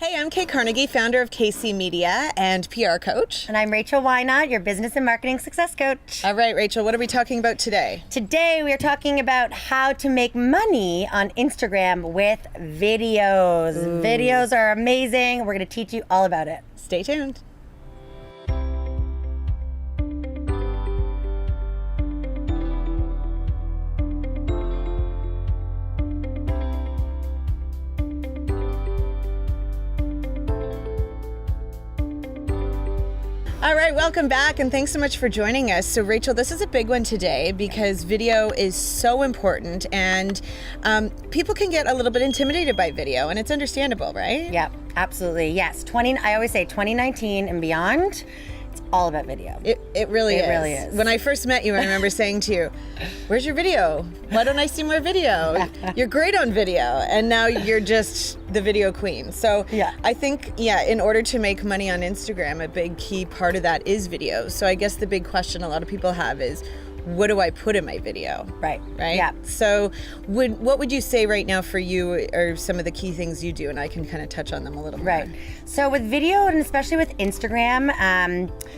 Hey, I'm Kate Carnegie, founder of KC Media and PR coach. And I'm Rachel Whynot, your business and marketing success coach. All right, Rachel, what are we talking about today? Today we are talking about how to make money on Instagram with videos. Ooh. Videos are amazing. We're going to teach you all about it. Stay tuned. All right, welcome back, and thanks so much for joining us. So, Rachel, this is a big one today because video is so important, and people can get a little bit intimidated by video, and it's understandable, right? Yep, absolutely. Yes, I always say 2019 and beyond, it's all about video. It really is. When I first met you, I remember saying to you, "Where's your video? Why don't I see more video? You're great on video," and now you're just the video queen. So I think, in order to make money on Instagram, a big key part of that is video. So I guess the big question a lot of people have is, what do I put in my video? Right. Yeah. So what would you say right now for you are some of the key things you do? And I can kind of touch on them a little more. Right. So with video, and especially with Instagram,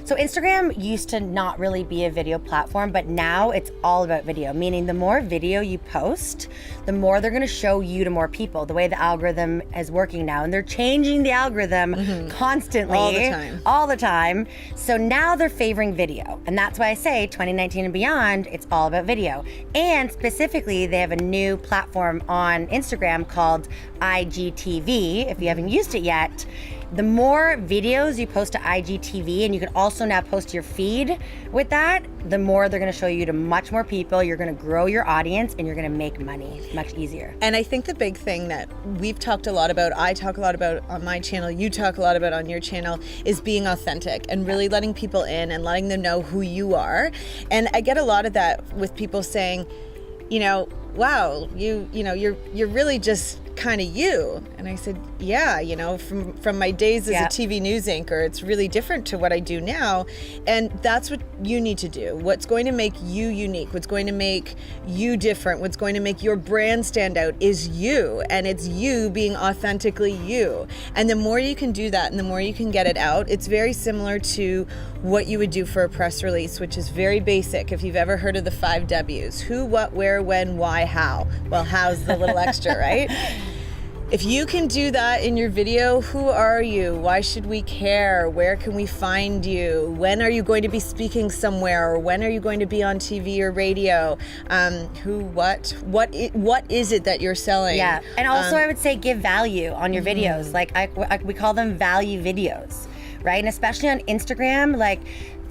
so Instagram used to not really be a video platform, but now it's all about video, meaning the more video you post, the more they're going to show you to more people, the way the algorithm is working now. And they're changing the algorithm constantly. All the time. So now they're favoring video. And that's why I say 2019 and beyond, it's all about video. And specifically, they have a new platform on Instagram called IGTV. If you haven't used it yet, the more videos you post to IGTV, and you can also now post your feed with that, the more they're going to show you to much more people. You're going to grow your audience, and you're going to make money much easier. And I think the big thing that we've talked a lot about, I talk a lot about on my channel, you talk a lot about on your channel, is being authentic and really letting people in and letting them know who you are. And I get a lot of that with people saying, wow, you're really just kind of you. And I said, from my days as a TV news anchor, it's really different to what I do now. And that's what you need to do. What's going to make you unique, what's going to make you different, what's going to make your brand stand out is you. And it's you being authentically you. And the more you can do that and the more you can get it out, it's very similar to what you would do for a press release, which is very basic. If you've ever heard of the 5 W's, who, what, where, when, why, how. Well, how's the little extra, right? If you can do that in your video, who are you? Why should we care? Where can we find you? When are you going to be speaking somewhere? Or when are you going to be on TV or radio? Who, what is it that you're selling? Yeah, and also I would say give value on your videos. Like we call them value videos, right? And especially on Instagram,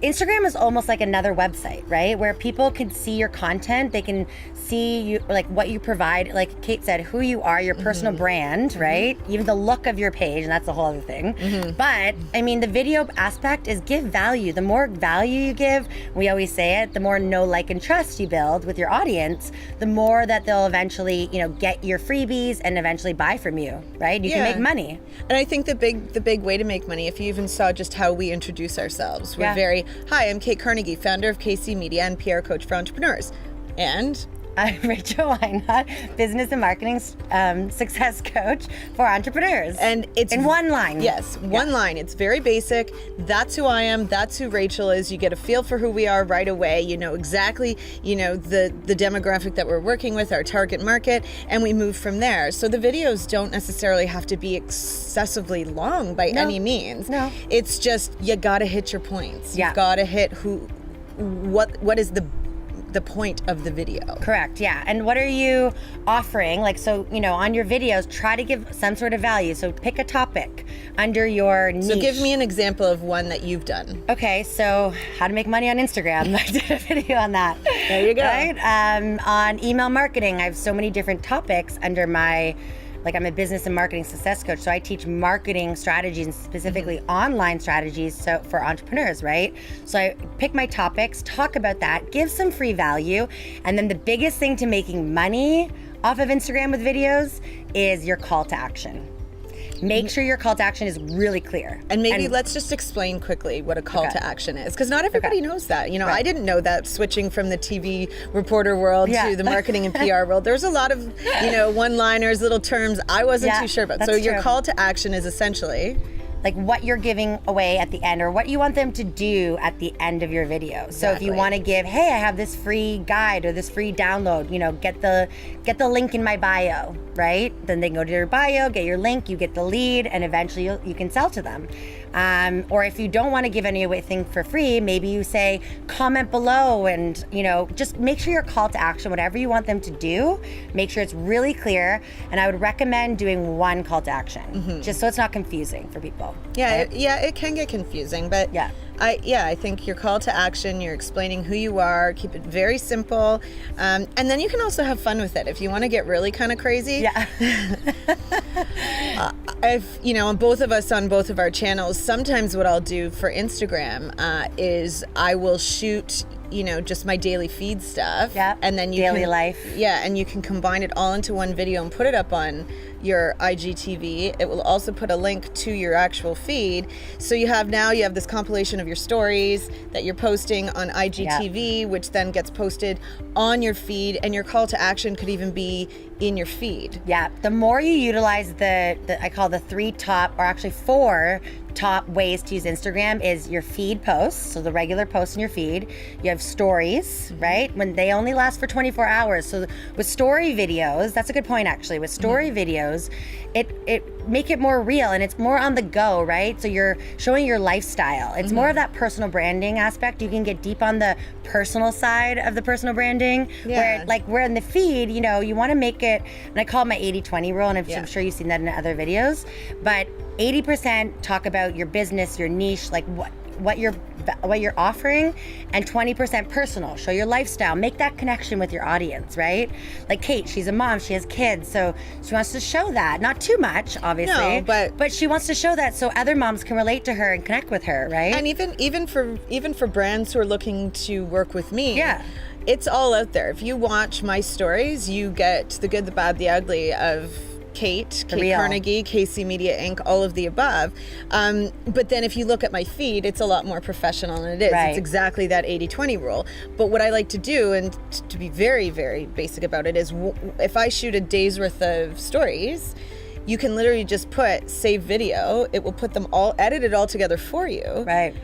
Instagram is almost like another website, right? Where people can see your content, they can see you, like what you provide, like Kate said, who you are, your personal brand, right? Even the look of your page, and that's a whole other thing. But I mean, the video aspect is give value. The more value you give, we always say it, the more know, like, and trust you build with your audience, the more that they'll eventually, get your freebies and eventually buy from you, right? You can make money. And I think the big way to make money, if you even saw just how we introduce ourselves, we're very, hi, I'm Kate Carnegie, founder of KC Media and PR coach for entrepreneurs. And I'm Rachel Whynot, business and marketing success coach for entrepreneurs. And it's in one line. Yes, one line. It's very basic. That's who I am. That's who Rachel is. You get a feel for who we are right away. You know exactly, the demographic that we're working with, our target market, and we move from there. So the videos don't necessarily have to be excessively long by any means. No. It's just, you got to hit your points. You've got to hit what is the point of the video. Correct, yeah. And what are you offering? On your videos, try to give some sort of value. So pick a topic under your niche. So give me an example of one that you've done. Okay, so how to make money on Instagram. I did a video on that. There you go. Right? On email marketing, I have so many different topics under my I'm a business and marketing success coach, so I teach marketing strategies and specifically online strategies for entrepreneurs, right? So I pick my topics, talk about that, give some free value, and then the biggest thing to making money off of Instagram with videos is your call to action. Make sure your call to action is really clear. And maybe let's just explain quickly what a call to action is, because not everybody knows that. You know, I didn't know that, switching from the TV reporter world to the marketing and PR world. There's a lot of, you know, one-liners, little terms I wasn't too sure about. So your call to action is essentially like what you're giving away at the end, or what you want them to do at the end of your video. So if you want to give, hey, I have this free guide or this free download, you know, get the link in my bio, right? Then they can go to your bio, get your link, you get the lead, and eventually you can sell to them. Or if you don't want to give anything for free, maybe you say comment below, and you know, just make sure your call to action, whatever you want them to do, make sure it's really clear. And I would recommend doing one call to action, just so it's not confusing for people. Yeah, it can get confusing, but I think your call to action, you're explaining who you are, keep it very simple, and then you can also have fun with it if you want to get really kind of crazy. I've, you know, both of us on both of our channels, sometimes what I'll do for Instagram is I will shoot, you know, just my daily feed stuff, and then daily life, and you can combine it all into one video and put it up on your IGTV. It will also put a link to your actual feed, so you have this compilation of your stories that you're posting on IGTV, which then gets posted on your feed, and your call to action could even be in your feed. The more you utilize the I call the 3 top, or actually 4 top ways to use Instagram, is your feed posts, so the regular posts in your feed. You have stories, right? When they only last for 24 hours. So with story videos, that's a good point actually. With story videos, it make it more real, and it's more on the go, right? So you're showing your lifestyle. It's more of that personal branding aspect. You can get deep on the personal side of the personal branding, where in the feed, you know, you want to make it, and I call it my 80-20 rule, and I'm sure you've seen that in other videos, but 80% talk about your business, your niche, like what you're offering, and 20% personal. Show your lifestyle. Make that connection with your audience, right? Like Kate, she's a mom, she has kids, so she wants to show that. Not too much, obviously, but she wants to show that so other moms can relate to her and connect with her, right? And even for brands who are looking to work with me, it's all out there. If you watch my stories, you get the good, the bad, the ugly of Kate Carnegie, KC Media Inc., all of the above. But then if you look at my feed, it's a lot more professional than it is. It's exactly that 80-20 rule. But what I like to do, and to be very, very basic about it, is if I shoot a day's worth of stories, you can literally just put save video. It will put them all, edit it all together for you. Right.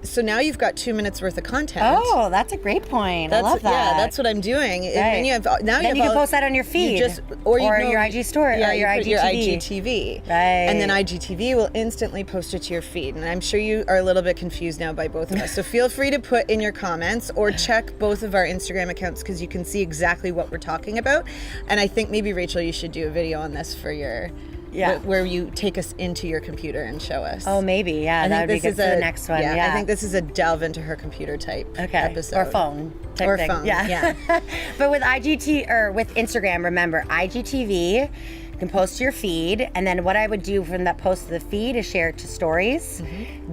So now you've got 2 minutes worth of content. Oh, that's a great point. I love that. Yeah, that's what I'm doing. Right. And you can post that on your feed, or your IG story, or your IGTV. Right. And then IGTV will instantly post it to your feed. And I'm sure you are a little bit confused now by both of us. So feel free to put in your comments or check both of our Instagram accounts, because you can see exactly what we're talking about. And I think maybe, Rachel, you should do a video on this for your... where you take us into your computer and show us. Oh, maybe, that would be good for the next one. I think this is a delve into her computer type episode. Or phone type thing. But with with Instagram, remember, IGTV, you can post to your feed, and then what I would do from that post to the feed is share it to stories.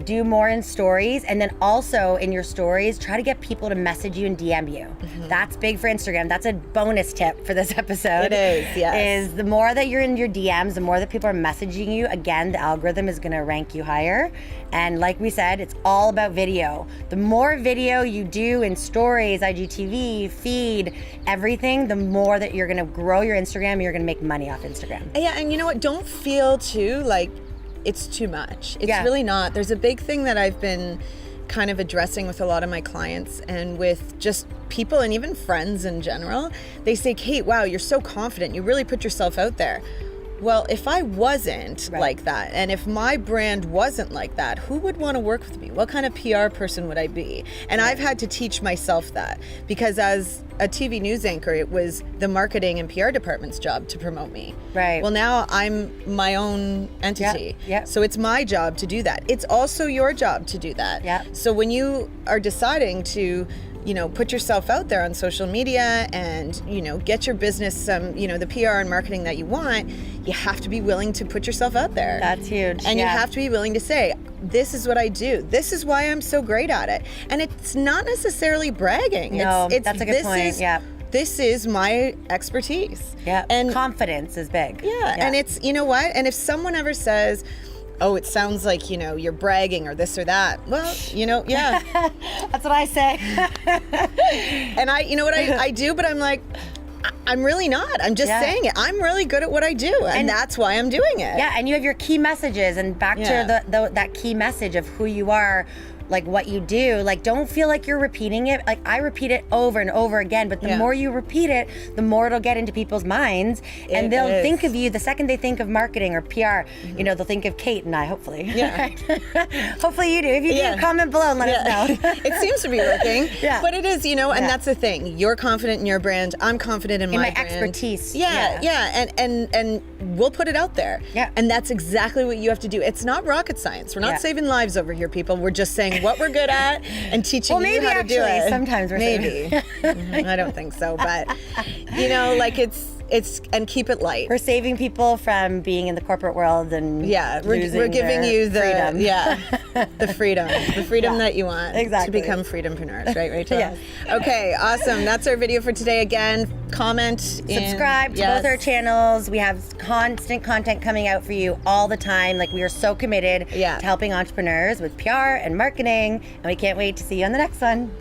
Do more in stories, and then also in your stories, try to get people to message you and DM you. That's big for Instagram. That's a bonus tip for this episode. It is, yes. Is the more that you're in your DMs, the more that people are messaging you, again, the algorithm is going to rank you higher. And like we said, it's all about video. The more video you do in stories, IGTV, feed, everything, the more that you're going to grow your Instagram, you're going to make money off Instagram. Yeah, and you know what? Don't feel too like it's too much. It's really not. There's a big thing that I've been kind of addressing with a lot of my clients and with just people and even friends in general. They say, Kate, wow, you're so confident. You really put yourself out there. Well, if I wasn't like that, and if my brand wasn't like that, who would want to work with me? What kind of PR person would I be? And I've had to teach myself that, because as a TV news anchor, it was the marketing and PR department's job to promote me. Right. Well, now I'm my own entity. So it's my job to do that. It's also your job to do that. So when you are deciding to, you know, put yourself out there on social media and, you know, get your business some, you know, the PR and marketing that you want, you have to be willing to put yourself out there. That's huge. And you have to be willing to say, this is what I do. This is why I'm so great at it. And it's not necessarily bragging. No, that's a good point. this is my expertise. Yeah. And confidence is big. yeah. And it's, you know what? And if someone ever says, oh, it sounds like, you know, you're bragging or this or that. Well, you know, yeah. That's what I say. And you know what I do, but I'm like, I'm really not. I'm just saying it. I'm really good at what I do, and that's why I'm doing it. Yeah, and you have your key messages, and back to that key message of who you are, like what you do. Like, don't feel like you're repeating it. Like, I repeat it over and over again, but the more you repeat it, the more it'll get into people's minds, and they'll think of you the second they think of marketing or PR. You know, they'll think of Kate and I, hopefully. Yeah. Hopefully you do. If you do, comment below and let us know. It seems to be working. Yeah. But it is, you know, and that's the thing. You're confident in your brand. I'm confident in my brand. Expertise. Yeah. And we'll put it out there. Yeah. And that's exactly what you have to do. It's not rocket science. We're not saving lives over here, people. We're just saying what we're good at and teaching you how to do it. Sometimes we're maybe. I don't think so, but you know, like it's and keep it light. We're saving people from being in the corporate world and we're giving you the freedom. the freedom that you want to become freedompreneurs, right, Rachel? Yes. Okay, awesome. That's our video for today. Again, comment, subscribe to both our channels. We have constant content coming out for you all the time. Like, we are so committed to helping entrepreneurs with PR and marketing, and we can't wait to see you on the next one.